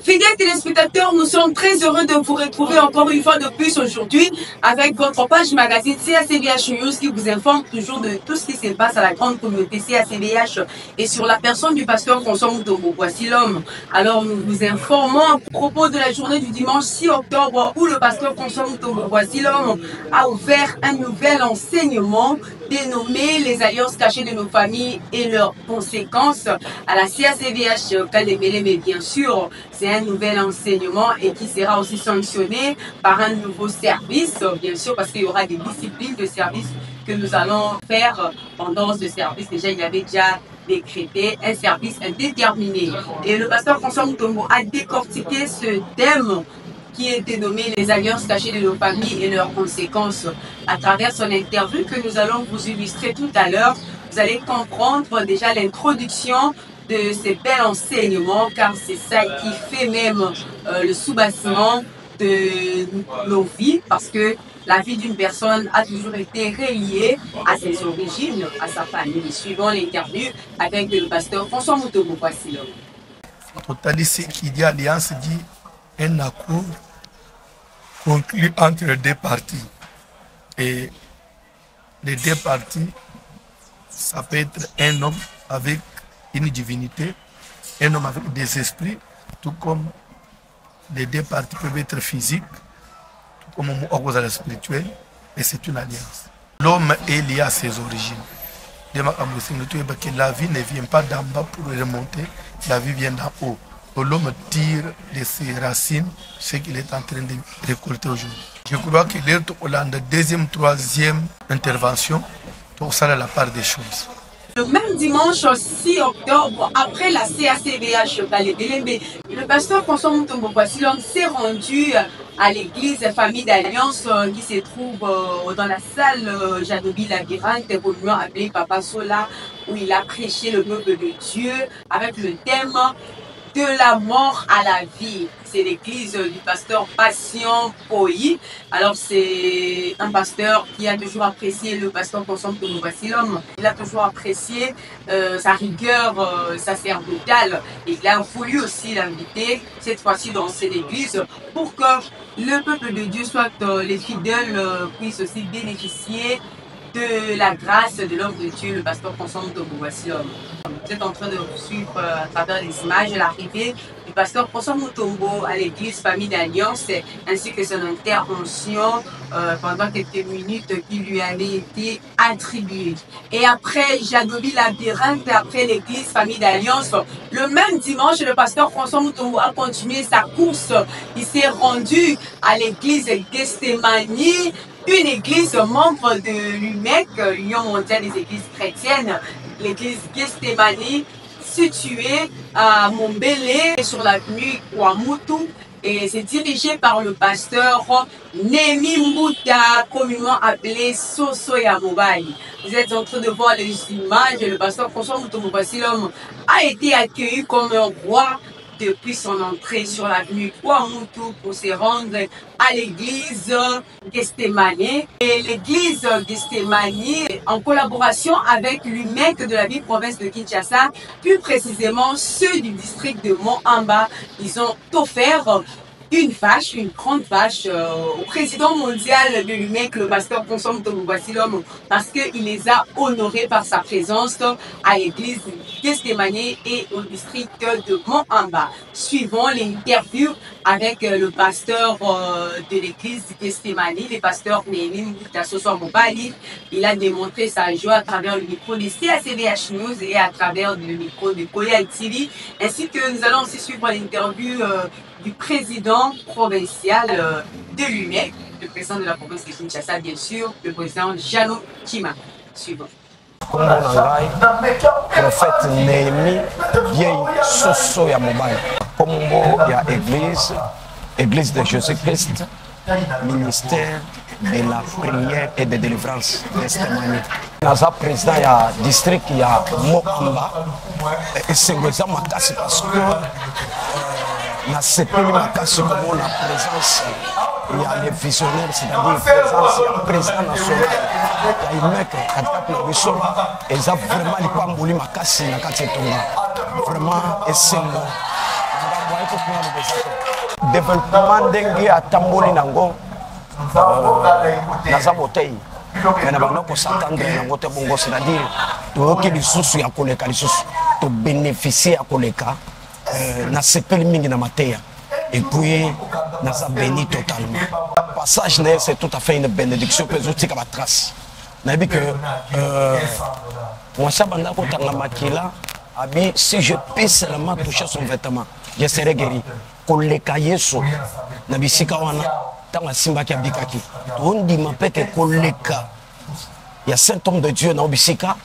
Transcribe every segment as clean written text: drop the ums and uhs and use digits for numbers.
Fidèles téléspectateurs, nous sommes très heureux de vous retrouver encore une fois de plus aujourd'hui avec votre page magazine CACVH News qui vous informe toujours de tout ce qui se passe à la grande communauté CACVH et sur la personne du pasteur François Mutombo. Voici l'homme. Alors nous vous informons à propos de la journée du dimanche 6 octobre où le pasteur François Mutombo, voici l'homme, a ouvert un nouvel enseignement dénommé les alliances cachées de nos familles et leurs conséquences à la CACVH Kalembele, mais bien sûr c'est un nouvel enseignement et qui sera aussi sanctionné par un nouveau service, bien sûr, parce qu'il y aura des disciplines de service que nous allons faire pendant ce service. Déjà, il y avait déjà décrété un service indéterminé. Et le pasteur François Mutombo a décortiqué ce thème qui est dénommé les alliances cachées de nos familles et leurs conséquences à travers son interview que nous allons vous illustrer tout à l'heure. Vous allez comprendre déjà l'introduction de ces bels enseignements, car c'est ça qui fait même le soubassement de nos vies, parce que la vie d'une personne a toujours été reliée à ses origines, à sa famille. Suivant l'interview avec le pasteur François Mutombo. Voici l'homme. Totaliste, il y a alliance dit un accord conclu entre les deux parties. Et les deux parties, ça peut être un homme avec une divinité, un homme avec des esprits, tout comme les deux parties peuvent être physiques, tout comme un spirituel, et c'est une alliance. L'homme est lié à ses origines. La vie ne vient pas d'en bas pour remonter, la vie vient d'en haut. L'homme tire de ses racines ce qu'il est en train de récolter aujourd'hui. Je crois que la deuxième, troisième intervention, pour ça la part des choses. Le même dimanche 6 octobre, après la CACVH Kalembele, le pasteur François Mutombo s'est rendu à l'église Famille d'Alliance qui se trouve dans la salle Jadobi Labyrinthe, communément appelée Papa Sola, où il a prêché le peuple de Dieu avec le thème de la mort à la vie. C'est l'église du pasteur Passion Poyi. Alors c'est un pasteur qui a toujours apprécié le pasteur François Mutombo. Il a toujours apprécié sa rigueur sacerdotale. Et il a voulu aussi l'inviter cette fois-ci dans cette église pour que le peuple de Dieu soit les fidèles puissent aussi bénéficier de la grâce de l'homme de Dieu, le pasteur François Mutombo. Voici l'homme. Vous êtes en train de suivre à travers les images l'arrivée du pasteur François Mutombo à l'église Famille d'Alliance ainsi que son intervention pendant quelques minutes qui lui avaient été attribuées. Et après Jadobi Labyrinthe, après l'église Famille d'Alliance, le même dimanche, le pasteur François Mutombo a continué sa course. Il s'est rendu à l'église Gethsemane, une église membre de l'UMEC, l'Union mondiale des églises chrétiennes, l'église Gethsemane, située à Mombele, sur l'avenue Kwamutu, et c'est dirigé par le pasteur Nemi Mbuta, communément appelé Soso Yamobai. Vous êtes en train de voir les images, le pasteur François Mutombo a été accueilli comme un roi depuis son entrée sur l'avenue Kwamutu pour se rendre à l'église Gethsemane. Et l'église Gethsemane, en collaboration avec l'UMEC de la ville province de Kinshasa, plus précisément ceux du district de Mont-Amba, ils ont offert une vache, une grande vache au président mondial de l'UMEC, le pasteur François Mutombo, parce qu'il les a honorés par sa présence à l'église Gethsemane et au district de Mont-Amba. Suivant l'interview avec le pasteur de l'église Gethsemane, le pasteur Nemi Mbuta Soso Mobali, il a démontré sa joie à travers le micro de CACVH News et à travers le micro de Koya TV, ainsi que nous allons aussi suivre l'interview du président provincial de l'UMEC, le président de la province de Kinshasa, bien sûr, le président Jano Kima. Suivant. Prophète Néhémie vieille Soso ya mobile Kombo ya église de Jésus-Christ, ministère de la prière et de délivrance Gethsemane. Naza président ya district ya Mokamba et c'est makasi parce que na sepeli makasi comme la présence il y a les visionnaires, c'est-à-dire présence il y a président national il y a UMEC katikati na biso eza vraiment lipamboli makasi na kati etonga vraiment esengo développement ndenge atamboli nango naza botei mais na banda kosatandre nango te bongo, c'est-à-dire toyoki lisusu ya koleka lisusu tobénéficie ya koleka nasepeli mingi na mateya et puis naza béni totalement. Passage c'est tout à fait une bénédiction mpe ezotika batrace nayebi que mwasi abanda kotanga makila abi si je peux seulement toucher son vêtement je serai guéri koleka yesu na bisika wana ntango asimbaki abikaki tondima mpe ke koleka ya saint homme de Dieu na bisika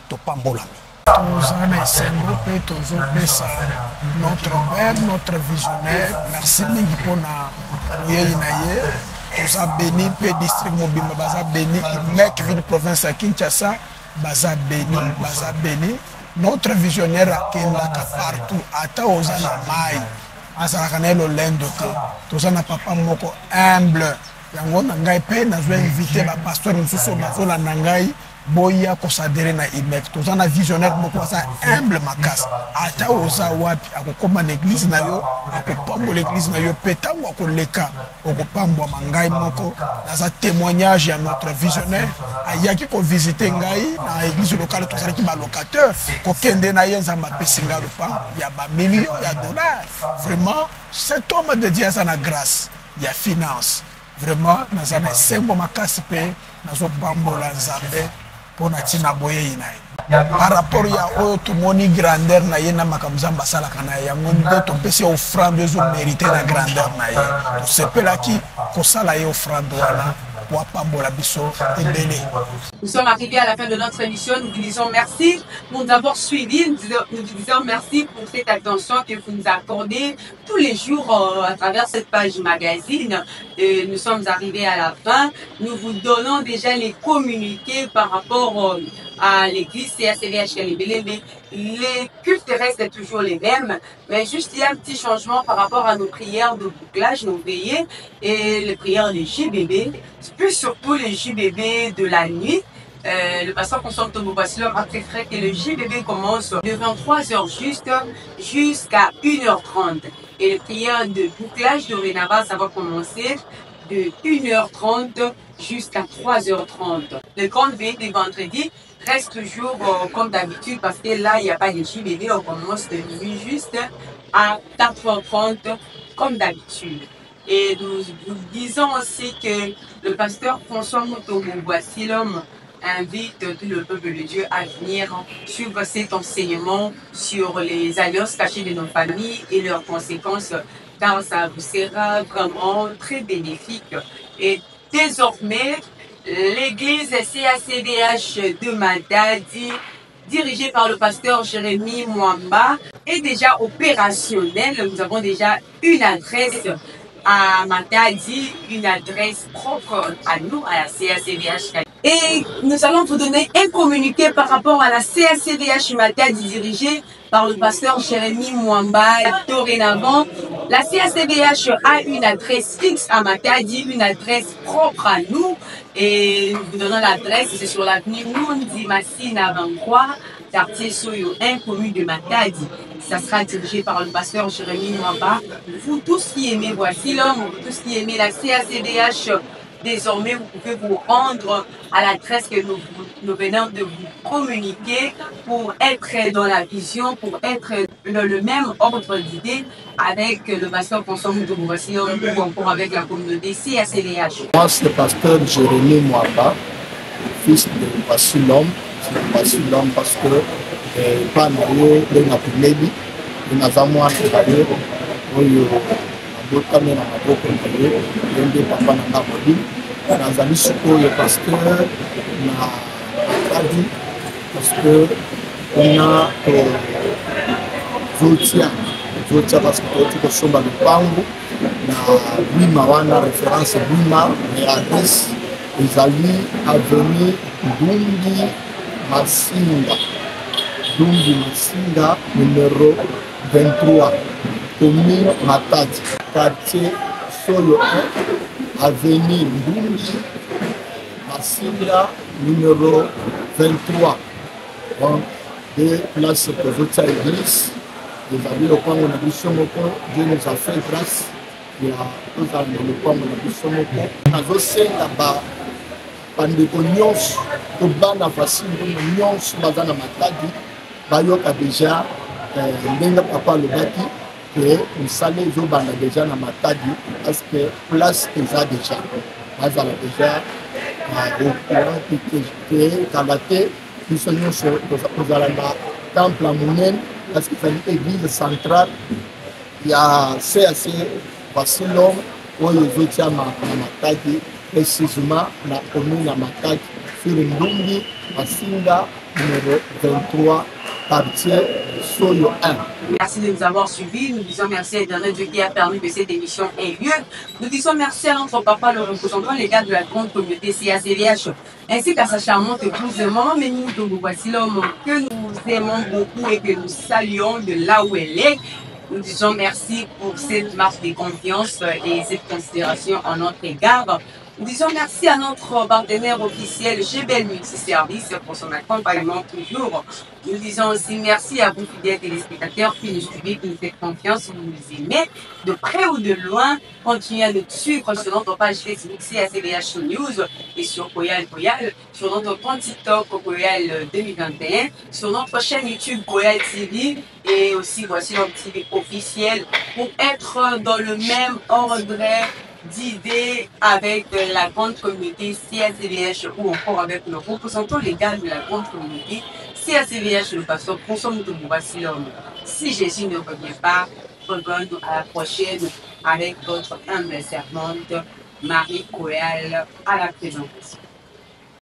topambolami. Tozana esengo mpe tozopesa notre père, notre visionnaire, merci mingi mpona moyei na ye. Toza béni mpe district mobimba baza béni, Imek ville province ya Kinshasa baza béni. Notre visionnaire akendaka partout ata oza na mai azalaka na ye lolendo te. Toza na papa moko humble yango na ngai mpe nazwa invité bapasteur mosusu bazolanda ngai boya kosadere na Imek. Toza na visionnaire moko aza humble makasi ata oza wapi akokoma na église na yo akopambola église na yo mpe ntango akoleka okopambwama ngai moko naza témoignage ya notre visionnaire ayaki kovisite ngai na église locale tozalaki balocateur kokende na ye nzambe apesi ngai lopango ya bamilio ya dollar. Vraiment cet homme de Dieu aza na grâce ya finance. Vraiment naza na esengo makasi mpe nazopambola nzambe mpona ntina boyei na ye par rapport ya oyo tomoni grandeur na ye na makambo nzambe asalaka na ye yango nde topesi ye offrande ezomérite na grandeur na ye tosepelaki kosala ye offrande wana po apambola biso ebele. Nous sommes arrivés à la fin de notre émission. Nous vous disons merci pour nous avoir suivis. Nous vous disons merci pour cette attention que vous nous accordez tous les jours à travers cette page magazine. Nous sommes arrivés à la fin. Nous vous donnons déjà les communiqués par rapport à l'église CACVH Kalebelebe. Les cultes restent toujours les mêmes, mais juste il y a un petit changement par rapport à nos prières de bouclage, nos veillées et les prières des JBB, plus surtout les JBB de la nuit. Le pasteur Constant Tombo Bassilor a préféré que le JBB commence de 23h juste jusqu'à 1h30. Et les prières de bouclage dorénavant, ça va commencer de 1h30 jusqu'à 3h30. Le grand veille des vendredis reste toujours comme d'habitude parce que là, il n'y a pas de JBB. On commence de minuit juste à 4h30 comme d'habitude. Et nous vous disons aussi que le pasteur François Mutombo Bassilor invite tout le peuple de Dieu à venir suivre cet enseignement sur les alliances cachées de nos familles et leurs conséquences, car ça vous sera vraiment très bénéfique. Et désormais, l'église CACVH de Matadi, dirigée par le pasteur Jérémy Mwamba, est déjà opérationnelle. Nous avons déjà une adresse à Matadi, une adresse propre à nous, à la CACVH. Et nous allons vous donner un communiqué par rapport à la CACVH Matadi dirigée par le pasteur Jérémy Mwamba. Dorénavant, la CACVH a une adresse fixe à Matadi, une adresse propre à nous. Et nous vous donnons l'adresse, c'est sur l'avenue Mundi Massina 23, quartier Soyo 1, commune de Matadi. Ça sera dirigé par le pasteur Jérémy Mwamba. Vous tous qui aimez Voici l'homme, vous tous qui aimez la CACVH, désormais vous pouvez vous rendre à l'adresse que nous venons de vous communiquer pour être dans la vision, pour être dans le même ordre d'idées avec le pasteur François Mutombo Bassilor ou encore avec la communauté CACVH. Moi, c'est le pasteur Jérémy Mwamba, fils de Voici l'homme. Voici l'homme parce que pas nayo de la primerie, nous avons un travail botame na maboko na ye nde papa na nga mobili nazali sikoyo pasteur na Matadi parce que on a zotia parce que toti kosomba lupango na bwima wana référence bwima mais adresse ezali avenue Dungi Masinga numéro 23 commune Matadi, quartier Solo 1, avenue Dungi Masinga numéro 23. Donc, de place que votre église ezali lopango na biso moko. Dieu nous a fait grâce ya tozala na lopango na biso moko. Nazosenga bandeko nyonso to bana fasi ndono nyonso baza na Matadi bayoka deja ndenge papa alobaki ke mosala ezobanda deja na Matadi parce que place eza deja bazala deja au courant ke kala te biso nyonso kozala na temple ya monene parce que ezali église centrale ya CAC Basilom oyo ezotia na Matadi précisément la commune à Matadi sur Ndungi, Masinga, numéro 23, quartier Soyo 1. Merci de nous avoir suivis. Nous disons merci à l'éternel Dieu qui a permis que cette émission ait lieu. Nous disons merci à notre papa, le représentant légal de la grande communauté CACVH, ainsi qu'à sa charmante épouse, maman Ménou de Boubassilom, que nous aimons beaucoup et que nous saluons de là où elle est. Nous disons merci pour cette marque de confiance et cette considération en notre égard. Nous disons merci à notre partenaire officiel GBL Multiservice pour son accompagnement toujours. Nous disons aussi merci à vous fidèles téléspectateurs qui nous suivez, qui nous faites confiance, qui nous aimez de près ou de loin. Continuez à nous suivre sur notre page Facebook CACVH News et sur Koyal, sur notre compte TikTok Koyal 2021, sur notre chaîne YouTube Koyal TV et aussi voici notre TV officiel pour être dans le même ordre d'idées avec la grande communauté CACVH ou encore avec le représentant légal de la grande communauté CACVH, le pasteur François Moutoumou-Bassilom. Si Jésus ne revient pas, revenons à la prochaine avec votre humble servante Marie Koyal à la présentation.